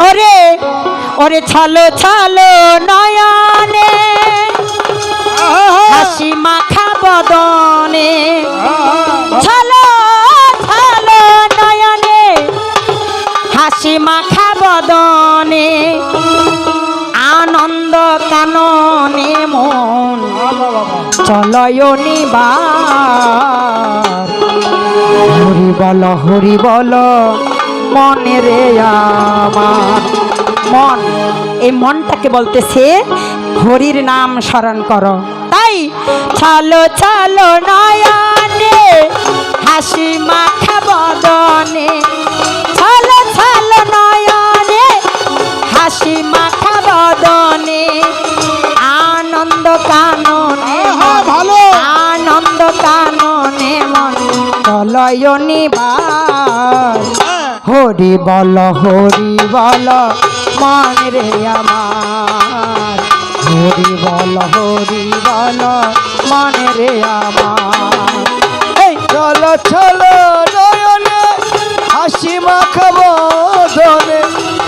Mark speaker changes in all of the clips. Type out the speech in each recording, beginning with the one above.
Speaker 1: ওরে ওরে ছলো ছলো নয়নে হাসি মাখা বদনে ছলো ছলো নয়নে হাসি মাখা বদনে আনন্দ কাননে মন চলয়নি হরি বল মনে রে আমার মন। এই মনটাকে বলতেছে হরির নাম স্মরণ করো। তাই ছলো ছলো নয়নে হাসি মাখা বদনে ছলো ছলো নয়নে হাসি মাখা বদনে আনন্দ কাননে
Speaker 2: ভালো
Speaker 1: আনন্দ কাননে মন চলয়নি হরি বল মন রে আমার হরি বল মন রে আমার।
Speaker 2: এই চলো চলো নয়নে হাসি মাখা বদনে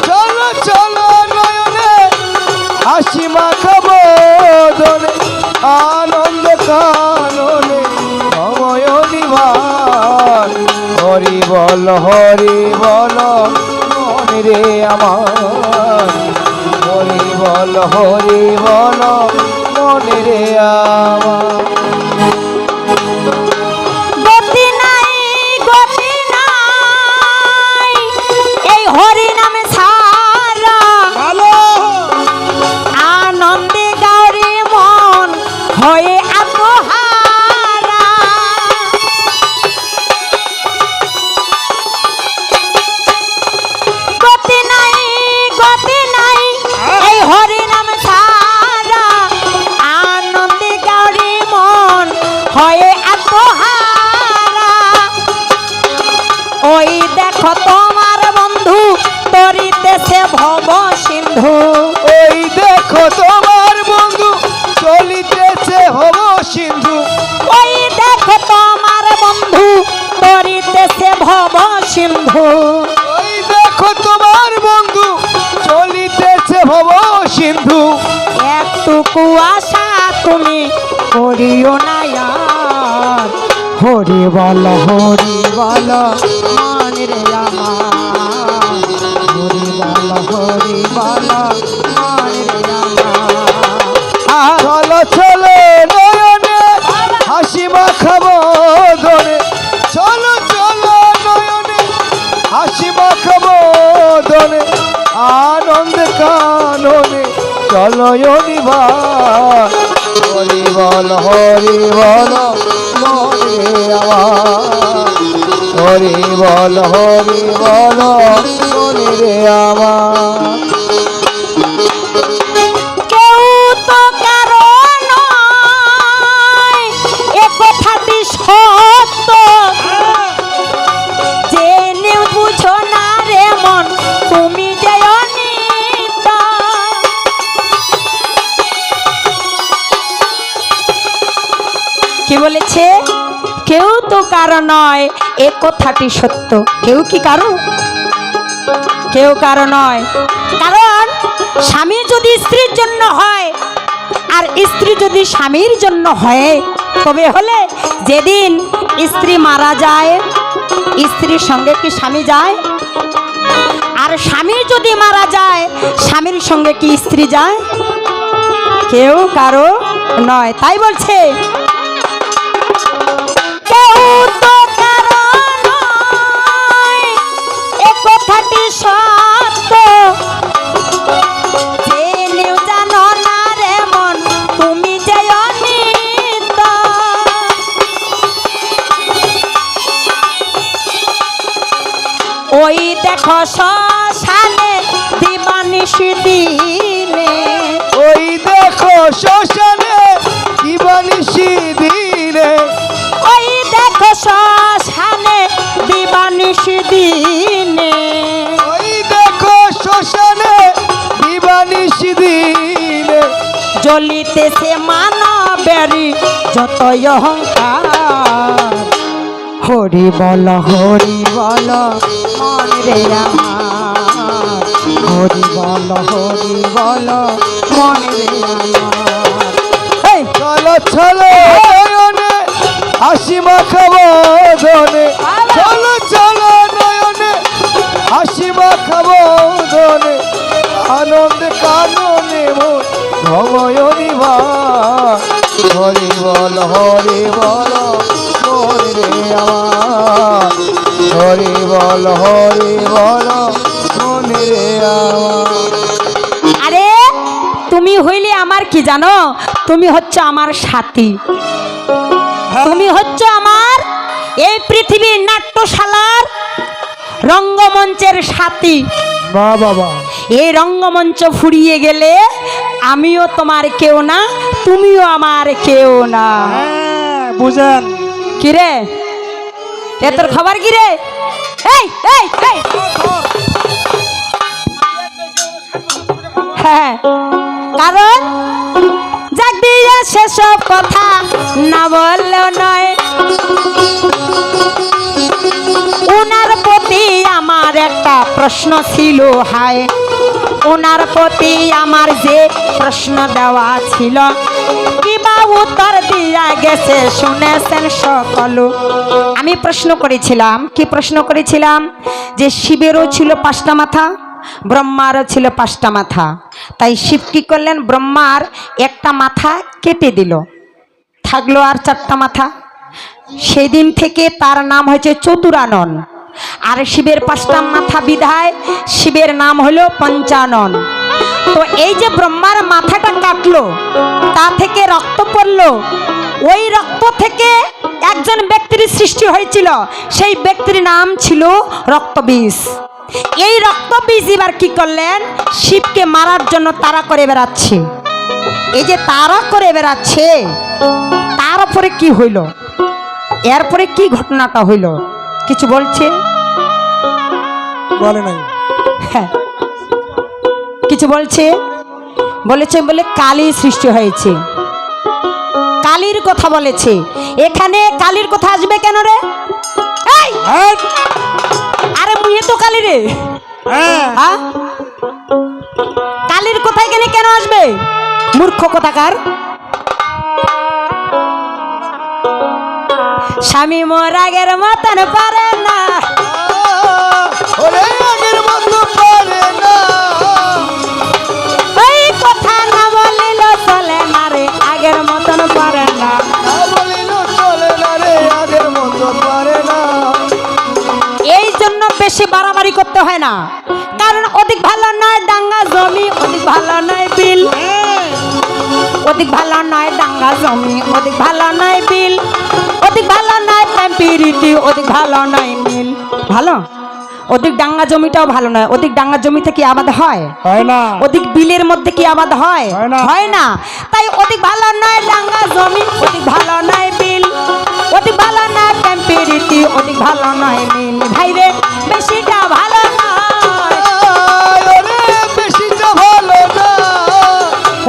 Speaker 2: চলো চলো নয়নে হাসি মাখা বদনে আনন্দ কাননে সময় নিবাস হরি বল মনে রে আমার হরি বল মনে রে আমার।
Speaker 1: গতি নাই এই হরি নামে সারা
Speaker 2: ভালো
Speaker 1: আনন্দে গাওরে মন হয়ে আত্মহারা। গতি নাই এই হরি নামে সারা আনন্দে গাওরে মন হয়ে আত্মহারা। ওই দেখো তোমার বন্ধু তরিতেছে ভব সিন্ধু
Speaker 2: ওই দেখো তোমার বন্ধু চলিতেছে হব সিন্ধু
Speaker 1: ওই দেখো তোমার বন্ধু তরিতেছে ভব সিন্ধু
Speaker 2: ওই দেখো তোমার বন্ধু চলিতেছে ভব সিন্ধু
Speaker 1: একটুকু আশা তুমি করিও না আর হরি বল মন রে আমার হরি বল মন রে আমার।
Speaker 2: চলো চলো নয়নে হাসি মাখা বদনে চলো চলো নয়নে হাসি মাখা বদনে আনন্দ কাননে চলো নিবাস হরি বল মনে আমার হরি বল মনে রে আমার।
Speaker 1: কেউ তো কারো নয় এ কথাটি সত্য জেনেও বুঝো না রে মন তুমি যে অনিত্য। কি বলেছে? কেউ তো কারো নয় এ কথাটি সত্য। কেউ কি কারো? কেউ কারো নয়। কারণ স্বামী যদি স্ত্রীর জন্য হয় আর স্ত্রী যদি স্বামীর জন্য হয় তবে হলে যেদিন স্ত্রী মারা যায় স্ত্রীর সঙ্গে কি স্বামী যায়? আর স্বামী যদি মারা যায় স্বামীর সঙ্গে কি স্ত্রী যায়? কেউ কারো নয়। তাই বলছে কেউ তো কারো নয় এ কথাটি সত্য জেনেও জানো না রে মন তুমি যে অনিত্য। ওই দেখো শ্মশানে দিবানিশি দিনে
Speaker 2: ওই দেখো শ্মশানে দিবানিশি দিনে
Speaker 1: ওই দেখো শ্মশানে দিবানিশি দিনে
Speaker 2: ওই দেখো শ্মশানে দিবানিশি দিনে
Speaker 1: জ্বলিতেছে মানবেরি যত অহংকার হরি বল মন রে আমার বল হরি বল মনে রে আমার। এই
Speaker 2: চলো চলো নয়নে হাসি মাখাবো ধনে, চলো চলো নয়নে হাসি মাখাবো ধনে, আনন্দে কাননে মন ভবয় নিবাস। হরি বল মনে রে আমার, হরি বল মনে রে আমার।
Speaker 1: আরে তুমি হইলে আমার কি জানো, তুমি হচ্ছে আমার সাথী, তুমি হচ্ছে আমার এই পৃথিবীর নাট্যশালার রঙ্গমঞ্চের সাথী।
Speaker 2: বাহ বাবা,
Speaker 1: এই রঙ্গমঞ্চ ফুরিয়ে গেলে আমিও তোমার কেউ না, তুমিও আমার কেউ না।
Speaker 2: বুঝেন
Speaker 1: কিরে এ তোর খবর কিরে? এই এই এই হ্যাঁ, কারণ যাক দিয়ে সেসব কথা না বললেও নয়, ওনার প্রতি আমার একটা প্রশ্ন ছিল। হায়, ওনার প্রতি আমার যে প্রশ্ন দেওয়া ছিল, কিবা উত্তর দিয়া গেছে শুনেছেন সকল। আমি প্রশ্ন করেছিলাম, কি প্রশ্ন করেছিলাম? যে শিবেরও ছিল 5টা মাথা, ব্রহ্মারও ছিল 5টা মাথা, তাই শিব কি করলেন? ব্রহ্মার একটা মাথা কেটে দিল, থাকলো আর 4টা মাথা। সেই দিন থেকে তার নাম হয়েছে চতুরানন। আর শিবের 5টা মাথা বিধায় শিবের নাম হলো পঞ্চানন। তো এই যে ব্রহ্মার মাথাটা কাটলো, তা থেকে রক্ত পড়লো, ওই রক্ত থেকে একজন ব্যক্তির সৃষ্টি হয়েছিল, সেই ব্যক্তির নাম ছিল রক্তবীজ। এই রক্তবীজ এবার কি করলেন? শিবকে মারার জন্য তাড়া করে বেড়াচ্ছে। এই যে তাড়া করে বেড়াচ্ছে, তার উপরে কি হইল, এরপরে কি ঘটনাটা হইল কিছু বলছে?
Speaker 2: বলে নাই,
Speaker 1: হ্যাঁ কিছু বলছে, বলেছে বলে কালী সৃষ্টি হয়েছে, কালীর কথা বলেছে। এখানে কালীর কথা আসবে কেন রে? এই আরে মুহে তো কালী রে, হ্যাঁ কালীর কথা এখানে কেন আসবে? মূর্খ কোথাকার। স্বামী মোর আগের মতন পারে না,
Speaker 2: ওরে আগের মতো পারে না,
Speaker 1: ওই কথা না বলিল চলে না রে, আগের মতন পারে না।
Speaker 2: না বলিল চলে না রে, আগের মতো পারে না।
Speaker 1: এই জন্য বেশি বাড়াবাড়ি করতে হয় না, কারণ অধিক ভালো নয় ডাঙ্গা জমি, অধিক ভালো নয় বিল, অধিক ভালো নয় ডাঙ্গা জমি, অধিক ভালো নয় বিল, অধিক ভালো নয় প্রীতি, অধিক ভালো নয় মিল। ভালো অধিক ডাঙ্গা জমিটাও ভালো নয়, অধিক ডাঙ্গা জমিতে কি আবাদ হয়?
Speaker 2: হয় না।
Speaker 1: অধিক বিলের মধ্যে কি আবাদ হয়?
Speaker 2: হয় না।
Speaker 1: হয় না। তাই অধিক ভালো নয় ডাঙ্গা জমি, অধিক ভালো নয় বিল, অধিক ভালো নয় প্রীতি, অধিক ভালো নয় মিল। ভাই রে বেশিটা ভালো নয়,
Speaker 2: ওরে বেশিটা ভালো না,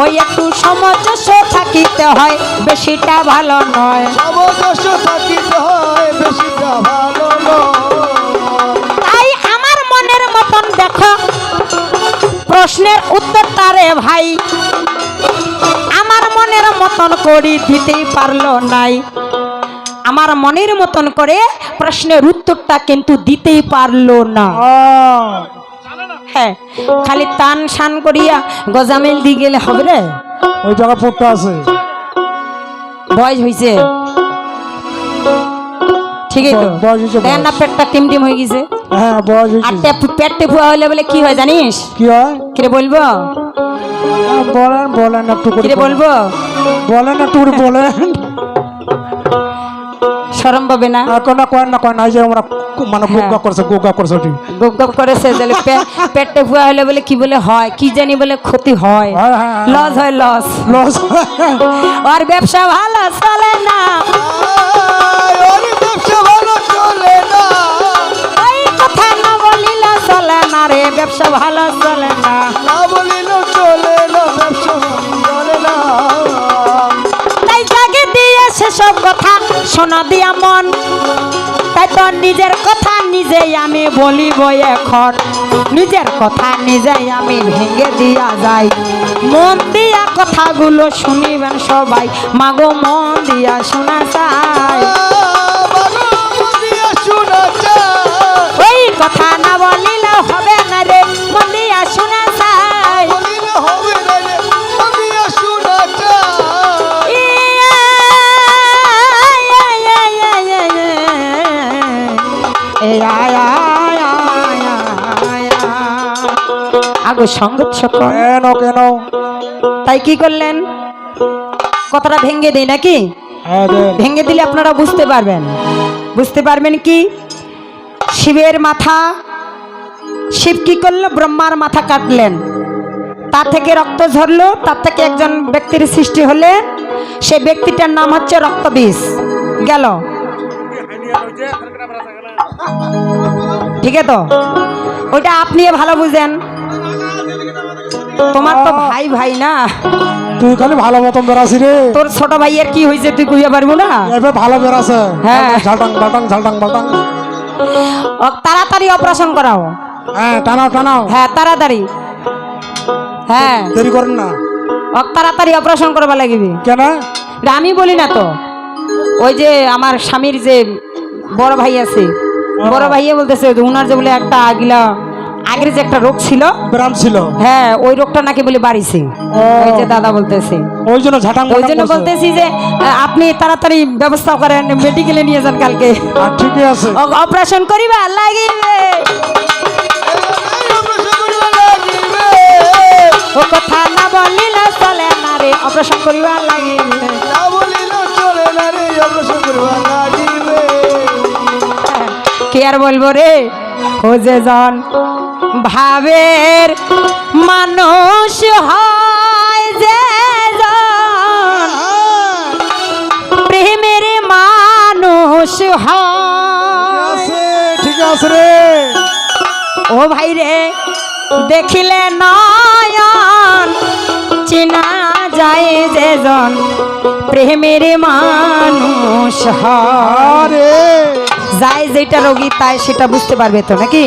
Speaker 1: ওই একটু সামঞ্জস্য থাকিতে হয়, বেশিটা ভালো নয়।
Speaker 2: সামঞ্জস্য থাকিতে হয়, বেশিটা ভালো নয়।
Speaker 1: তাই আমার মনের মতন দেখো প্রশ্নের উত্তরটা রে ভাই, আমার মনের মতন করি দিতেই পারলো নাই। আমার মনের মতন করে প্রশ্নের উত্তরটা কিন্তু দিতেই পারলো না। হ্যাঁ, খালি টান শান করিয়া গজামিল দি গেলে হবে রে?
Speaker 2: ওই জায়গা পড়তে আছে,
Speaker 1: বয়স হয়েছে ঠিকই তো,
Speaker 2: বয়স হয়েছে,
Speaker 1: দেখ না পেটটা টিম টিম হয়ে গেছে।
Speaker 2: হ্যাঁ বয়স
Speaker 1: আর
Speaker 2: হয়েছে।
Speaker 1: পেট টেপুয়া হলে বলে কি হয় জানিস?
Speaker 2: কি হয়?
Speaker 1: কিরে বলবো?
Speaker 2: বলেন বলেন একটু করে
Speaker 1: কিরে বলবো?
Speaker 2: বলেন একটু করে বলেন।
Speaker 1: শরম পাবে না?
Speaker 2: না কয়েন না কয়েন, এই যে আমরা মানে গোগা করছে ঠিক।
Speaker 1: গপ গপ করেছে, তাহলে পেট টেপুয়া হলে বলে কি বলে হয় কি জানি, বলে ক্ষতি হয়,
Speaker 2: হ্যাঁ, হ্যাঁ,
Speaker 1: লস হয়, লস
Speaker 2: লস।
Speaker 1: আর ব্যবসা ভালো চলে না,
Speaker 2: ওর ব্যবসা ভালো চলে না,
Speaker 1: ওই কথা না বলিল চলে না রে, ব্যবসা ভালো চলে না।
Speaker 2: না বলিল চলে না, ব্যবসা ভালো চলে না।
Speaker 1: তাই জাগে দিয়ে সেসব কথা শোনা দিয়া মন, তাই তো নিজের কথা নিজেই আমি বলিব এখন, নিজের কথা নিজেই আমি ভেঙে দিয়া যাই। মন দিয়া কথাগুলো শুনিবেন সবাই, মাগো মন দিয়া শোনা চাই। ওই কথা না বলিলে হবে না রে, মন দিয়া শোনা চাই। আগো সঙ্গত সকল
Speaker 2: কেন কেন?
Speaker 1: তাই কি করলেন, কথাটা ভেঙে দেই নাকি?
Speaker 2: হ্যাঁ দেন।
Speaker 1: ভেঙে দিলে আপনারা বুঝতে পারবেন। বুঝতে পারবেন কি? শিবের মাথা, শিব কি করলো, ব্রহ্মার মাথা কাটলেন, তার থেকে রক্ত ঝরলো, তার থেকে একজন ব্যক্তির সৃষ্টি হলে সে ব্যক্তিটার নাম হচ্ছে রক্তবীজ। গেল, ঠিক আছে তো? ওইটা আপনিও ভালো বুঝেন, তোমার তো ভাই ভাই না,
Speaker 2: তুই খালি ভালো মতন বেড়াছি রে।
Speaker 1: তোর ছোট ভাইয়ের কি হয়েছে তুই কইয়া পারবো না?
Speaker 2: এবার ভালো বেড়াছে।
Speaker 1: হ্যাঁ।
Speaker 2: ঝালটাং বাটাং ঝালটাং বাটাং।
Speaker 1: তাড়াতাড়ি অপারেশন করাও।
Speaker 2: হ্যাঁ টানাও টানাও।
Speaker 1: হ্যাঁ তাড়াতাড়ি, হ্যাঁ
Speaker 2: দেরি করেন না।
Speaker 1: তাড়াতাড়ি অপারেশন করবা লাগবে।
Speaker 2: কেন?
Speaker 1: এটা আমি বলি না তো, ওই যে আমার স্বামীর যে বড় ভাই আছে, বড় ভাইয়া বলতেছে যে উনার যে বলে একটা আগিলা আগের যে একটা রোগ ছিল,
Speaker 2: ব্রাম ছিল।
Speaker 1: হ্যাঁ ওই রোগটা নাকি বলে বাড়িছে। ওই যে দাদা বলতেছে,
Speaker 2: ওই জন্য ঝাটাং
Speaker 1: ওই জন্য বলতেছি যে আপনি তাড়াতাড়ি ব্যবস্থা করেন, মেডিকেলে নিয়ে যান কালকে।
Speaker 2: ঠিকই আছে।
Speaker 1: অপারেশন করিবা লাগিবে, ও কথা না বলিলে চলে না রে, অপারেশন করিবা লাগিবে। কি আর বলবো রে, ও যে জন ভাবের মানুষ হয়, যে জন প্রেমের মানুষ হয়।
Speaker 2: ঠিক আছে রে।
Speaker 1: ও ভাই রে, দেখিলে নয়ন চিনা যায়, যে জন প্রেমের মানুষ হয়।
Speaker 2: আরে
Speaker 1: যায় যেটা রোগী তাই সেটা বুঝতে পারবে তো নাকি?